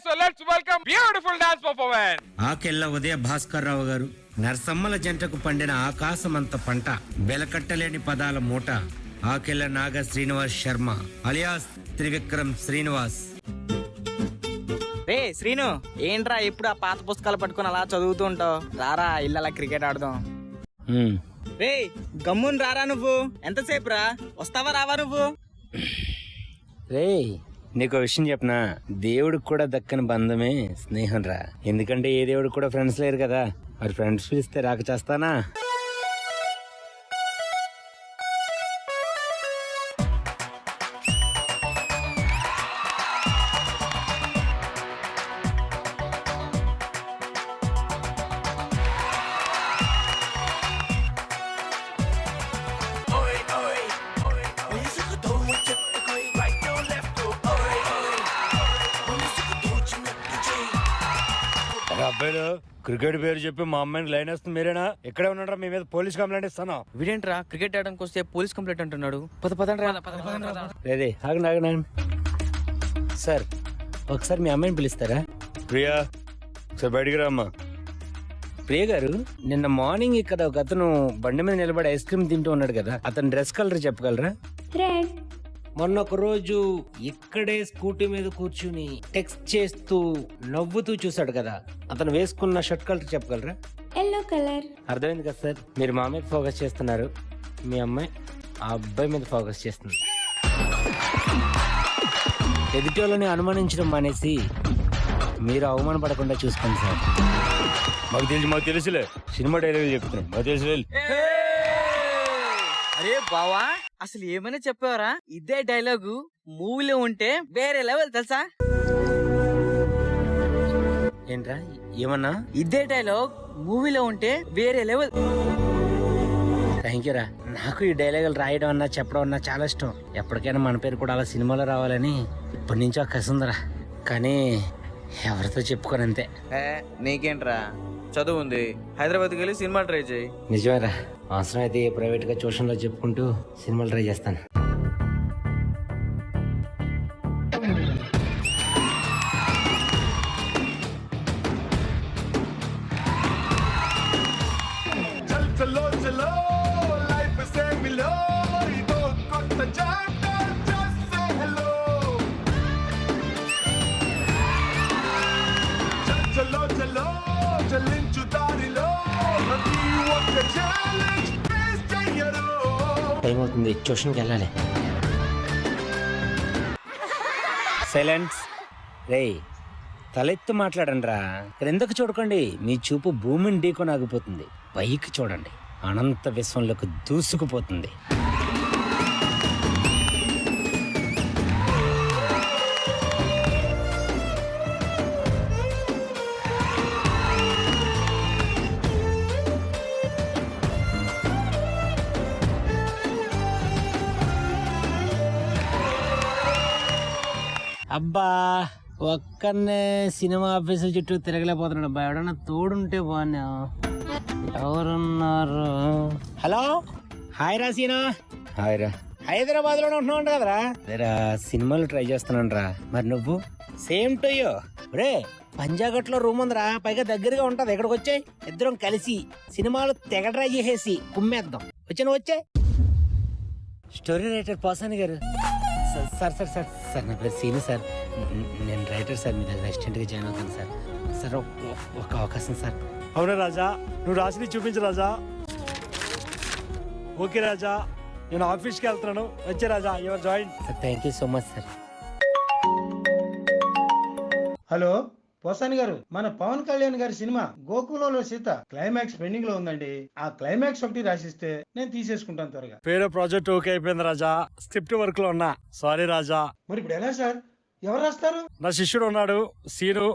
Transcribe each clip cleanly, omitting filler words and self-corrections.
So let's welcome beautiful dance performance. Akella ఉదయ భాస్కర్ రావు గారు నరసమ్మల జంటకు పండిన ఆకాశమంత పంట వెలకట్టలేని పదాల మూట ఆకెళ్ళ నాగ శ్రీనివాస్ శర్మ అలియాస్ త్రివిక్రమ్ శ్రీనివాస్. రే శ్రీను, ఏంట్రా ఎప్పుడు ఆ పాత పుస్తకాలు పట్టుకుని అలా చదువుతూ ఉంటావు? రారా ఇల్లు అలా క్రికెట్ ఆడదాం. రే గమ్మున్ రారా, నువ్వు ఎంతసేపు రా, వస్తావా రావా నువ్వు? రే నీకు విషయం చెప్పనా, దేవుడికి కూడా దక్కని బంధమే స్నేహం రా. ఎందుకంటే ఏ దేవుడికి కూడా ఫ్రెండ్స్ లేరు కదా, మరి ఫ్రెండ్స్ పిలిస్తే రాక చేస్తానా? అబ్బాయిలు క్రికెట్ పేరు చెప్పి మా అమ్మాయికి లైన్ వేస్తుంది మీరేనా? ఇక్కడే ఉన్నారా? మీ మీద పోలీస్ కంప్లైంట్ ఇస్తాను. వీడేంట్రా క్రికెట్ ఆడడానికి వస్తే పోలీస్ కంప్లైంట్ అంటున్నాడు? పదండి. ఆగండి సార్, ఒకసారి మీ అమ్మాయిని పిలుస్తారా? ప్రియా ఒకసారి బయటికి రామ్మా. ప్రియ గారు, నిన్న మార్నింగ్ ఇక్కడ ఒక అతను బండి మీద నిలబడి ఐస్ క్రీమ్ తింటూ ఉన్నాడు కదా, అతని డ్రెస్ కలర్ చెప్పగలరా? రెడ్. మొన్న ఒక రోజు ఇక్కడే స్కూటీ మీద కూర్చుని టెక్స్ట్ చేస్తూ నవ్వుతూ చూసాడు కదా, అతను వేసుకున్న షర్ట్ కలర్ చెప్పగలరా? Yellow colour. అర్థమైంది కదా సార్, మీరు మా మీద ఫోకస్ చేస్తున్నారు, మీ అమ్మాయి ఆ అబ్బాయి మీద ఫోకస్ చేస్తుంది. ఎదుటోళ్ళని అనుమానించడం మానేసి మీరు అవమానపడకుండా చూసుకోండి సార్. మాకు తెలుసులే, సినిమా డైలాగ్ చెప్తున్నాం, మాకు తెలుసు. అరే బావా, అసలు ఏమైనా చెప్పావరా? ఇదే డైలాగు మూవీలో ఉంటే వేరే లెవెల్ తెలుసా? ఏంట్రా ఏమన్నా? ఇదే డైలాగ్ మూవీలో ఉంటే వేరే లెవెల్. థ్యాంక్ యూ రా. నాకు ఈ డైలాగులు రాయడం అన్నా చెప్పడం అన్నా చాలా ఇష్టం. ఎప్పటికైనా మన పేరు కూడా అలా సినిమాలో రావాలని ఇప్పటి నుంచో కసుందరా, కానీ ఎవరితో చెప్పుకోనంతే. నీకేంట్రా, చదువు ఉంది, హైదరాబాద్కి వెళ్ళి సినిమా ట్రై చేయి. నిజమేరా, అవసరం అయితే ప్రైవేట్ గా ట్యూషన్ లో చెప్పుకుంటూ సినిమాలు ట్రై చేస్తాను. టైం అవుతుంది, ట్యూషన్కి వెళ్ళాలి. సైలెన్స్. రే తలెత్తు మాట్లాడండి రా, క్రిందకు చూడకండి, మీ చూపు భూమిని ఢీకొని ఆగిపోతుంది. పైకి చూడండి, అనంత విశ్వంలోకి దూసుకుపోతుంది. అబ్బా, ఒక్కనే సినిమా ఆఫీసుల చుట్టూ తిరగలేకపోతున్నాడు అబ్బా, ఎవడన్నా తోడుంటే బాగున్నా. ఎవరున్నారు? హలో, హాయ్ రా సీనా. హాయ్ రా, హైదరాబాద్ లోనే ఉంటున్నావు కదరా? రా, సినిమాలు ట్రై చేస్తున్నాను రా. మరి నువ్వు? Same to you. రే పంజాగట్ లో రూమ్ ఉందిరా, పైగా దగ్గరగా ఉంటది, ఇక్కడికి వచ్చాయి, ఇద్దరం కలిసి సినిమాలు తెగ ట్రై చేసేసి కుమ్మేద్దాం. వచ్చాను వచ్చే. స్టోరీ రైటర్ పోసాని గారు. సార్ సార్ సార్ సార్ నా పేరు సీను సార్, నేను రైటర్ సార్, మీ దగ్గర అసిస్టెంట్గా జాయిన్ అవుతాను సార్. సార్ ఒక అవకాశం సార్. అవునా రాజా, నువ్వు రాసి చూపించు రాజా. ఓకే రాజా, నేను ఆఫీస్కి వెళ్తున్నాను, వచ్చే Raja, your join. Sir thank you so much sir. Hello Posani garu, మన పవన్ కళ్యాణ్ గారి సినిమా గోకులంలో సీత క్లైమాక్స్ పెండింగ్ లో ఉందండి. ఆ క్లైమాక్స్ ఒకటి రాసిస్తే నేను తీసేసుకుంటాను త్వరగా. పేరు ప్రాజెక్ట్ ఓకే అయిపోయింది రాజా, స్క్రిప్ట్ వర్క్ లో ఉన్నా. సారీ రాజా. మరి ఇప్పుడు ఎలా సార్, ఎవరు రాస్తారు? నా శిష్యుడు ఉన్నాడు సీను.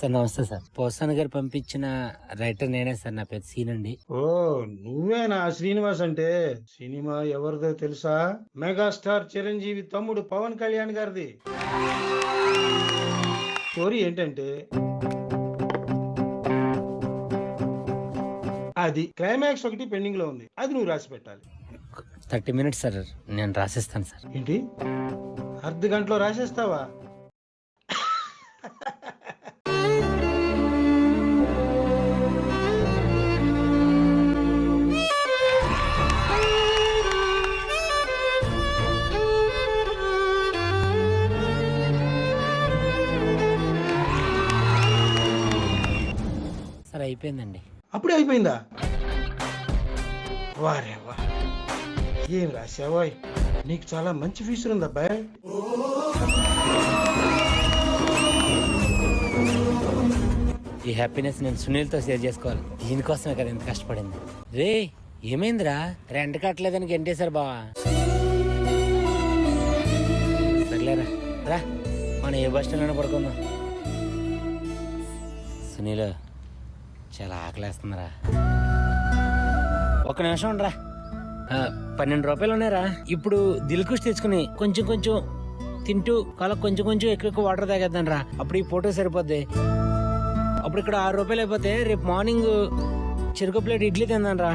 సార్ నమస్తే సార్, పోసాని గారు పంపించిన రైటర్ నేనే సార్, నా పేరు సీన్ అండి. ఓ నువ్వేనా శ్రీనివాస్ అంటే? సినిమా ఎవరిదో తెలుసా? మెగాస్టార్ చిరంజీవి తమ్ముడు పవన్ కళ్యాణ్ గారిది. స్టోరీ ఏంటంటే, అది క్లైమాక్స్ ఒకటి పెండింగ్ లో ఉంది, అది నువ్వు రాసి పెట్టాలి. 30 minutes సార్, నేను రాసిస్తాను సార్. ఏంటి అర్ధ గంటలో రాసేస్తావా? సార్ అయిపోయిందండి. అప్పుడే అయిపోయిందా? వారే వా, ఏం రాసావోయ్, నీకు చాలా మంచి ఫ్యూచర్ ఉంది అబ్బాయి. ఈ హ్యాపీనెస్ నేను సునీల్తో షేర్ చేసుకోవాలి. దీనికోసమే కదా ఎంత కష్టపడింది. రే ఏమైందిరా, రెంట్ కట్టలేదని గెంటేశారు బావా. సర్లేరా, రా మనం ఏ బస్ స్టాండ్లోనే పడుకుందాం. సునీల్ చాలా ఆకలేస్తుందిరా. ఒక నిమిషం ఉండరా. 12 రూపాయలు ఉన్నారా? ఇప్పుడు దిల్కుష్ తెచ్చుకుని కొంచెం కొంచెం తింటూ కాల కొంచెం కొంచెం ఎక్కువ వాటర్ తాగేద్దాం రా. అప్పుడు ఈ ఫోటో సరిపోద్ది. అప్పుడు ఇక్కడ 6 రూపాయలు అయిపోతే రేపు మార్నింగ్ చెరుకు ప్లేట్ ఇడ్లీ తిందాం రా.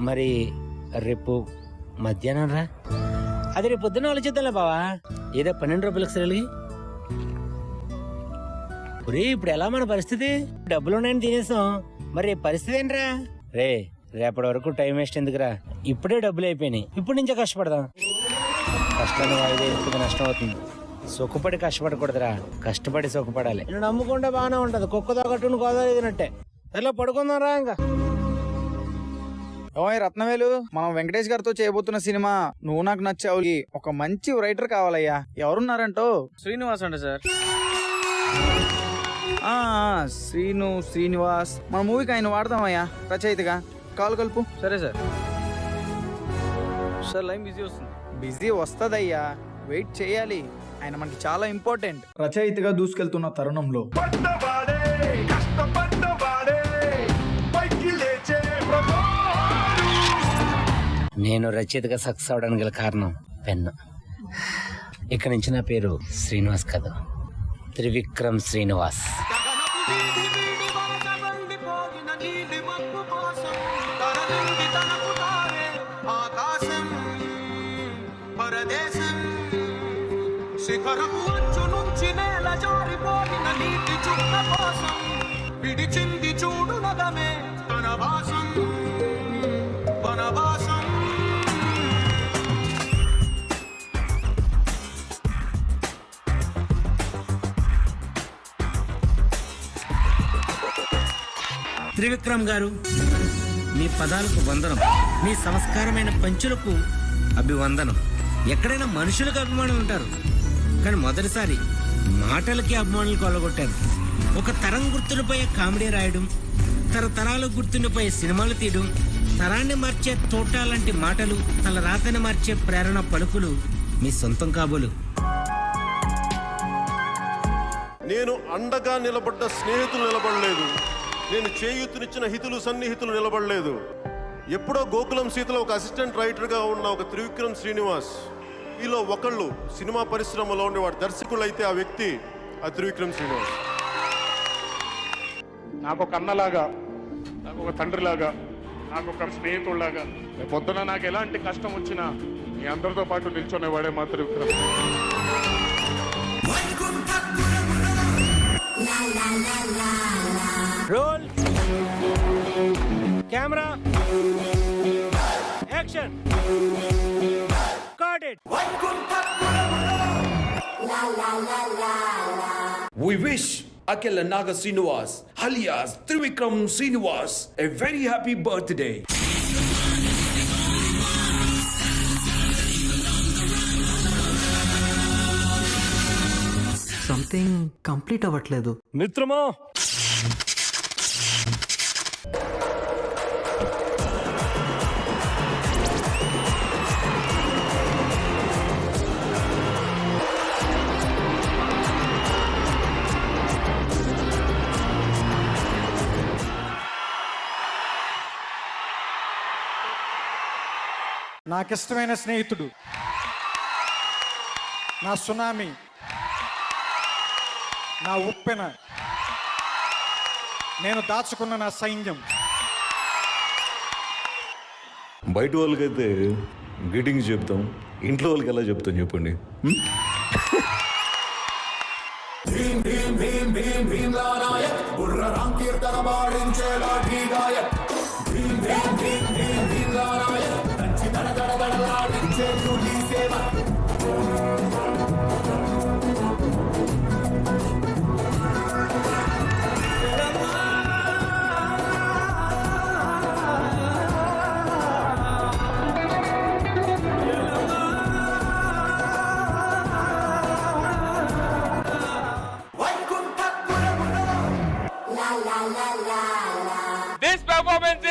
మరి రేపు మధ్యాహ్నం రా. అది రేపు పొద్దున్న ఆలోచిద్దాంలే బావా. ఏదో 12 రూపాయలకు సరే. ఒరే ఇప్పుడు ఎలా మన పరిస్థితి? డబ్బులు ఉన్నాయని తినేసాం, మరి రేపు పరిస్థితి ఏంట్రా? రే రేపటి వరకు టైం వేస్ట్ ఎందుకురా, ఇప్పుడే డబ్బులు అయిపోయినాయి, ఇప్పుడు నుంచే కష్టపడదాం. కష్టాన్ని వాయిదా నష్టం అవుతుంది. సుఖపడి కష్టపడకూడదురా, కష్టపడి సుఖపడాలి. నేను నమ్ముకుంటే బాగానే ఉంటది, కుక్క తగ్గట్టును గోదావరి ఎదినట్టే. అట్లా పడుకుందాం రా. ఇంకా ఓయ్ రత్నవేలు, మనం వెంకటేష్ గారితో చేయబోతున్న సినిమా నువ్వు నాకు నచ్చావు, ఒక మంచి రైటర్ కావాలయ్యా. ఎవరున్నారంటో? శ్రీనివాస్ అంట సార్. శ్రీనివాస్, మన మూవీకి ఆయన వాడదామయ్యా రచయితగా. కాలు కలుపు. సరే సార్. సార్ లైన్ బిజీ వస్తుంది. బిజీ వస్తుందయ్యా, వెయిట్ చేయాలి. ఆయన మనకి చాలా ఇంపార్టెంట్. రచయితగా దూసుకెళ్తున్న తరుణంలో నేను రచయితగా సక్సెస్ అవడానికి గల కారణం పెన్ను. ఇక్కడి నుంచి నా పేరు శ్రీనివాస్ కాదు, త్రివిక్రమ్ శ్రీనివాస్. శిఖరపు అంచు నుంచి నేల జారిపోయిన నీటి చుక్క కోసం విడిచింది చూడు నగమే వనవాసం వనవాసం. త్రివిక్రమ్ గారు, మీ పదాలకు వందనం, మీ సంస్కారమైన పంచులకు అభివందనం. ఎక్కడైనా మనుషులకు అభిమానులు ఉంటారు, కానీ మొదటిసారి మాటలకి అభిమానులు కొల్లగొట్టారు. ఒక తరం గుర్తుండిపోయే కామెడీ రాయడం, తరతరాలు గుర్తుండిపోయే సినిమాలు తీయడం, తరాన్ని మార్చే తోట లాంటి మాటలు, తల రాతని మార్చే ప్రేరణ పలుకులు మీ సొంతం కాబోలు. నేను అండగా నిలబడ్డ స్నేహితులు నిలబడలేదు, నేను చేయూతనిచ్చిన హితులు సన్నిహితులు నిలబడలేదు. ఎప్పుడో గోకులం సీతలో ఒక అసిస్టెంట్ రైటర్గా ఉన్న ఒక త్రివిక్రమ్ శ్రీనివాస్, వీలో ఒకళ్ళు సినిమా పరిశ్రమలో ఉండేవాడు దర్శకులు అయితే ఆ వ్యక్తి ఆ త్రివిక్రమ్ శ్రీనివాస్. నాకు ఒక అన్నలాగా, నాకు ఒక తండ్రిలాగా, నాకు ఒక స్నేహితుడిలాగా, పొద్దున నాకు ఎలాంటి కష్టం వచ్చినా మీ అందరితో పాటు నిల్చొనేవాడే మా Trivikram. Roll camera action. Got it. We wish Akila Naga Srinivas, alias Trivikram Srinivas, a very happy birthday. Something complete అవ్వట్లేదు మిత్రమా. నాకిష్టమైన స్నేహితుడు, నా సునామీ, నా ఉప్పెన, నేను దాచుకున్న నా సైన్యం. బయట వాళ్ళకైతే గ్రీటింగ్స్ చెప్తాం, ఇంట్లో వాళ్ళకి ఎలా చెప్తాం చెప్పండి? This performance